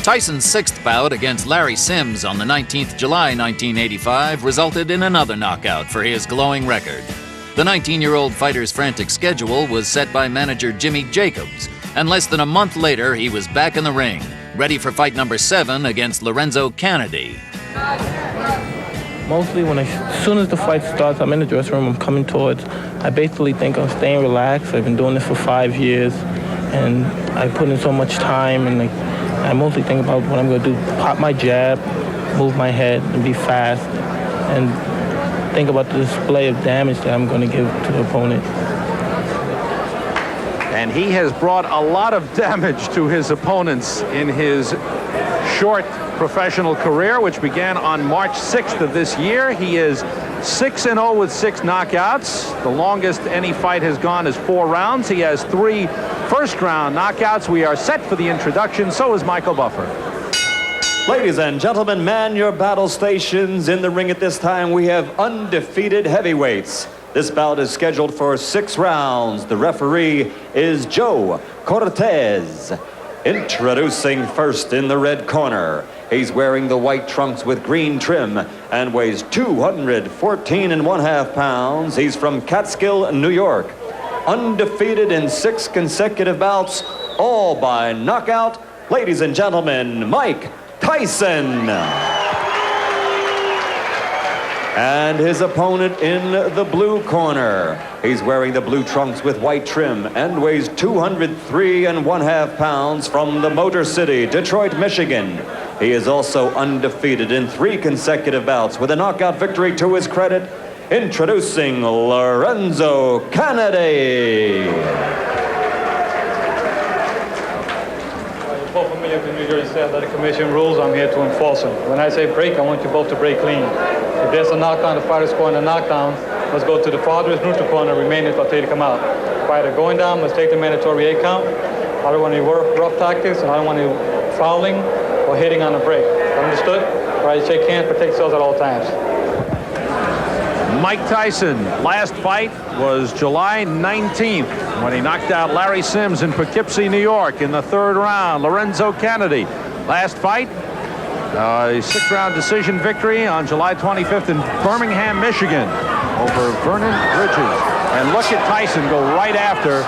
Tyson's sixth bout against Larry Sims on the 19th July 1985 resulted in another knockout for his glowing record. The 19-year-old fighter's frantic schedule was set by manager Jimmy Jacobs, and less than a month later he was back in the ring, ready for fight number 7 against Lorenzo Canady. Mostly as soon as the fight starts, I'm in the dressing room, I'm coming towards. I basically think I'm staying relaxed. I've been doing this for 5 years, and I put in so much time, and I mostly think about what I'm going to do. Pop my jab, move my head, and be fast, and think about the display of damage that I'm going to give to the opponent. And he has brought a lot of damage to his opponents in his short professional career, which began on March 6th of this year. He is 6-0 with 6 knockouts. The longest any fight has gone is 4 rounds. He has 3 first-round knockouts. We are set for the introduction. So is Michael Buffer. Ladies and gentlemen, man your battle stations. In the ring at this time, we have undefeated heavyweights. This bout is scheduled for 6 rounds. The referee is Joe Cortez. Introducing first in the red corner. He's wearing the white trunks with green trim and weighs 214.5 pounds. He's from Catskill, New York. Undefeated in 6 consecutive bouts, all by knockout. Ladies and gentlemen, Mike Tyson. And his opponent in the blue corner. He's wearing the blue trunks with white trim and weighs 203.5 pounds from the Motor City, Detroit, Michigan. He is also undefeated in 3 consecutive bouts with a knockout victory to his credit. Introducing Lorenzo Canady. Both familiar with the New Jersey State Athletic Commission rules. I'm here to enforce them. When I say break, I want you both to break clean. If there's a knockdown, the fighter scoring a knockdown, let's go to the farthest neutral corner, remain until they come out. Fighter going down, let's take the mandatory 8 count. I don't want any rough tactics, and I don't want any fouling or hitting on the break. Understood? All right, shake hands, protect yourselves at all times. Mike Tyson, last fight was July 19th when he knocked out Larry Sims in Poughkeepsie, New York in the 3rd round. Lorenzo Canady, last fight, a 6-round decision victory on July 25th in Birmingham, Michigan over Vernon Bridges. And look at Tyson go right after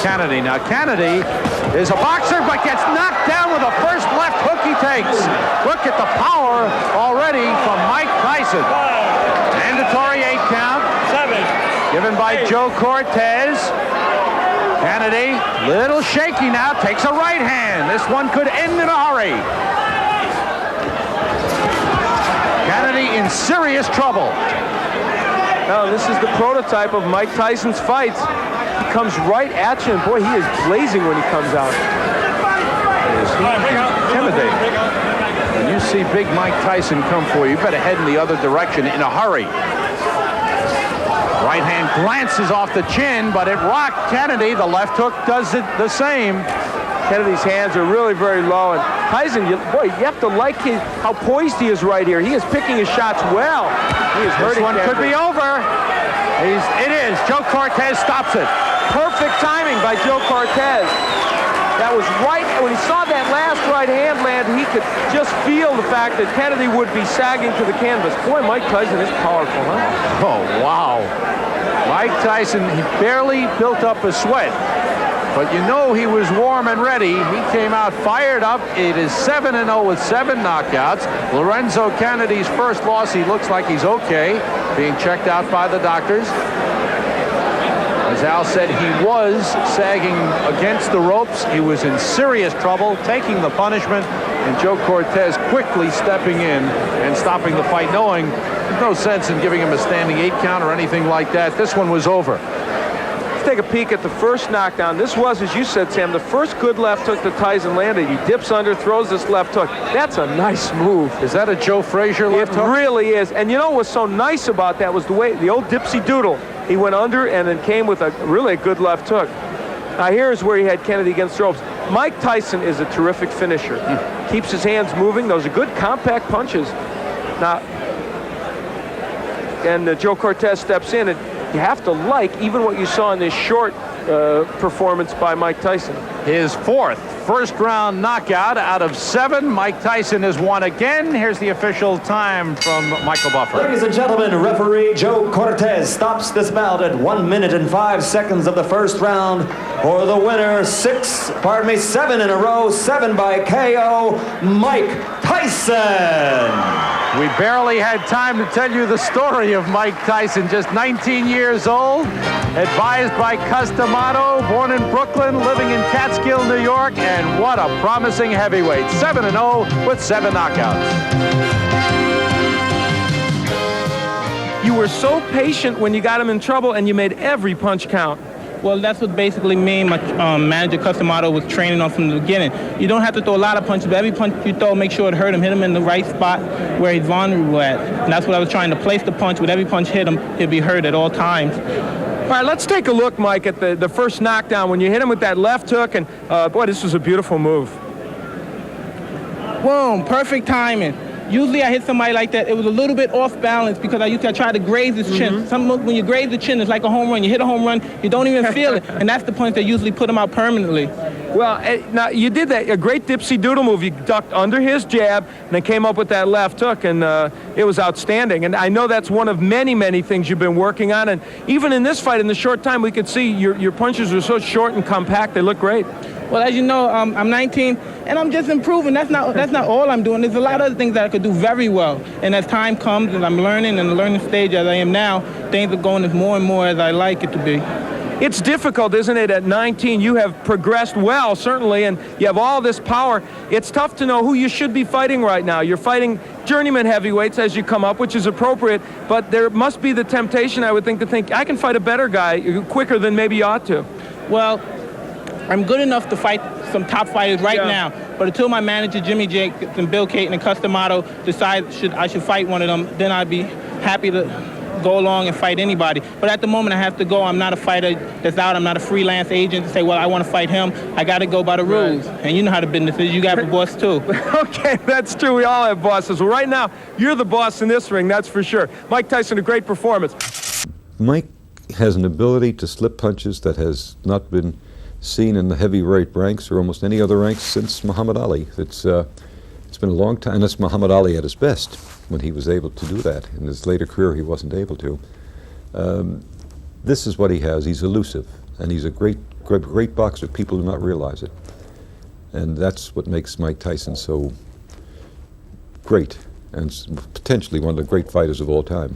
Canady. Now Canady is a boxer but gets knocked down with the first left hook he takes. Look at the power already from Mike Tyson. Mandatory 8 count. 7. Given by Joe Cortez. Canady, little shaky now, takes a right hand. This one could end in a hurry. Canady in serious trouble. Now, this is the prototype of Mike Tyson's fights. He comes right at you, and boy, he is blazing when he comes out. Is he intimidating? When you see big Mike Tyson come for you, you better head in the other direction in a hurry. Right hand glances off the chin, but it rocked Canady. The left hook does it the same. Kennedy's hands are really very low, and Tyson, you have to like how poised he is right here. He is picking his shots well. He is hurting. This one could be over. It is. Joe Cortez stops it. Perfect timing by Joe Cortez. That was right. When he saw that last right hand land, he could just feel the fact that Canady would be sagging to the canvas. Boy, Mike Tyson is powerful, huh? Oh, wow. Mike Tyson, he barely built up a sweat. But you know he was warm and ready. He came out fired up. It is 7-0 with 7 knockouts. Lorenzo Canady's first loss, he looks like he's okay, being checked out by the doctors. As Al said, he was sagging against the ropes. He was in serious trouble, taking the punishment, and Joe Cortez quickly stepping in and stopping the fight, knowing there's no sense in giving him a standing 8 count or anything like that. This one was over. Take a peek at the first knockdown. This was, as you said, Sam, the first good left hook that Tyson landed. He dips under, throws this left hook. That's a nice move. Is that a Joe Frazier left hook? It really is. And you know what's so nice about that was the way, the old dipsy doodle. He went under and then came with a really good left hook. Now here's where he had Canady against the ropes. Mike Tyson is a terrific finisher. Keeps his hands moving. Those are good compact punches. Now, and Joe Cortez steps in, and you have to like even what you saw in this short performance by Mike Tyson. His fourth first-round knockout out of 7. Mike Tyson has won again. Here's the official time from Michael Buffer. Ladies and gentlemen, referee Joe Cortez stops this bout at 1 minute and 5 seconds of the first round for the winner. 7 in a row, 7 by KO, Mike Tyson. We barely had time to tell you the story of Mike Tyson, just 19 years old, advised by Customato, born in Brooklyn, living in Catskill, New York, and what a promising heavyweight. 7-0 with 7 knockouts. You were so patient when you got him in trouble, and you made every punch count. Well, that's what basically me and my manager, Customato, was training on from the beginning. You don't have to throw a lot of punches, but every punch you throw, make sure it hurt him, hit him in the right spot where he's vulnerable at. And that's what I was trying to place the punch. With every punch hit him, he'd be hurt at all times. All right, let's take a look, Mike, at the first knockdown when you hit him with that left hook, and boy, this was a beautiful move. Boom, perfect timing. Usually I hit somebody like that, it was a little bit off balance because I try to graze his chin. When you graze the chin, it's like a home run. You hit a home run, you don't even feel it, and that's the punch that usually put him out permanently. Well, now you did that, a great dipsy doodle move. You ducked under his jab and then came up with that left hook, and it was outstanding. And I know that's one of many, many things you've been working on. And even in this fight, in the short time, we could see your punches are so short and compact. They look great. Well, as you know, I'm 19, and I'm just improving. That's not all I'm doing. There's a lot of other things that I could do very well. And as time comes, and I'm learning in the learning stage as I am now, things are going more and more as I like it to be. It's difficult, isn't it? At 19, you have progressed well, certainly, and you have all this power. It's tough to know who you should be fighting right now. You're fighting journeyman heavyweights as you come up, which is appropriate, but there must be the temptation, I would think, to think, I can fight a better guy quicker than maybe you ought to. Well, I'm good enough to fight some top fighters right now, but until my manager, Jimmy Jacobs and Bill Caton and Customato decide I should fight one of them, then I'd be happy to go along and fight anybody. But at the moment, I have to go. I'm not a fighter that's out. I'm not a freelance agent to say, well, I want to fight him. I got to go by the rules. And you know how the business is. You got a boss, too. Okay, that's true. We all have bosses. Well, right now, you're the boss in this ring, that's for sure. Mike Tyson, a great performance. Mike has an ability to slip punches that has not been seen in the heavyweight ranks or almost any other ranks since Muhammad Ali. It's been a long time, and it's Muhammad Ali at his best when he was able to do that. In his later career, he wasn't able to. This is what he has. He's elusive, and he's a great boxer. People do not realize it. And that's what makes Mike Tyson so great, and potentially one of the great fighters of all time.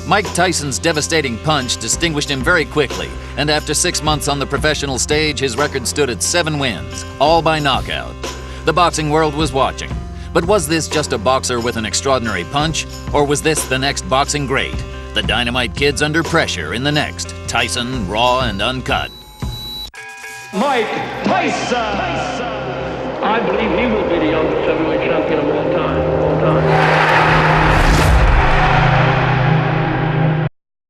Mike Tyson's devastating punch distinguished him very quickly, and after 6 months on the professional stage, his record stood at 7 wins, all by knockout. The boxing world was watching. But was this just a boxer with an extraordinary punch, or was this the next boxing great? The Dynamite Kid's under pressure in the next Tyson Raw and Uncut. Mike Tyson! I believe he will be the youngest heavyweight